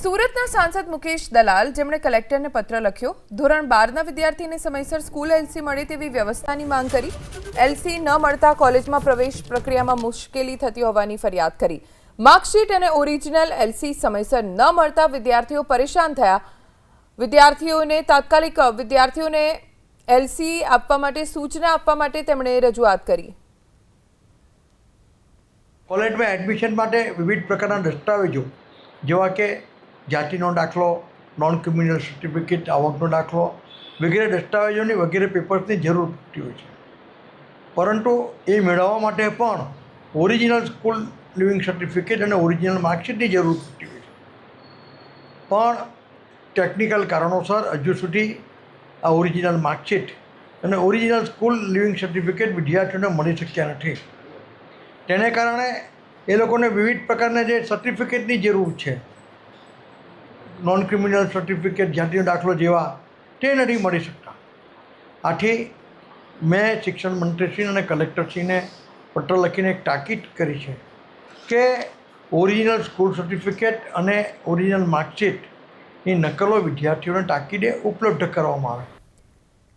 સુરતના સાંસદ મુકેશ દલાલ જેમણે કલેક્ટરને પત્ર લખ્યો, ધોરણ 12ના વિદ્યાર્થીને સમયસર સ્કૂલ એલસી મળે તેવી વ્યવસ્થાની માંગ કરી, એલસી ન મળતા કોલેજમાં પ્રવેશ પ્રક્રિયામાં મુશ્કેલી થતી હોવાની ફરિયાદ કરી। માર્કશીટ અને ઓરિજિનલ એલસી સમયસર ન મળતા વિદ્યાર્થીઓ પરેશાન થયા। વિદ્યાર્થીઓને તાત્કાલિક વિદ્યાર્થીઓને એલસી આપવા માટે સૂચના આપવા માટે તેમણે રજૂઆત કરી। કોલેજમાં એડમિશન માટે વિવિધ પ્રકારના દસ્તાવેજો જેવા કે જાતિનો દાખલો, નોન ક્રિમિનલ સર્ટિફિકેટ, આવકનો દાખલો વગેરે દસ્તાવેજોની વગેરે પેપર્સની જરૂર પડતી હોય છે, પરંતુ એ મેળવવા માટે પણ ઓરિજિનલ સ્કૂલ લિવિંગ સર્ટિફિકેટ અને ઓરિજિનલ માર્કશીટની જરૂર પડતી હોય છે। પણ ટેકનિકલ કારણોસર હજુ સુધી આ ઓરિજિનલ માર્કશીટ અને ઓરિજિનલ સ્કૂલ લિવિંગ સર્ટિફિકેટ વિદ્યાર્થીઓને મળી શક્યા નથી। તેને કારણે એ લોકોને વિવિધ પ્રકારના જે સર્ટિફિકેટની જરૂર છે, નોન ક્રિમિનલ સર્ટિફિકેટ, જાતિનો દાખલો જેવા, તે નથી મળી શકતા। આથી મેં શિક્ષણ મંત્રીશ્રી અને કલેક્ટરશ્રીને પત્ર લખીને એક તાકીદ કરી છે કે ઓરિજિનલ સ્કૂલ સર્ટિફિકેટ અને ઓરિજિનલ માર્કશીટની નકલો વિદ્યાર્થીઓને તાકીદે ઉપલબ્ધ કરવામાં આવે।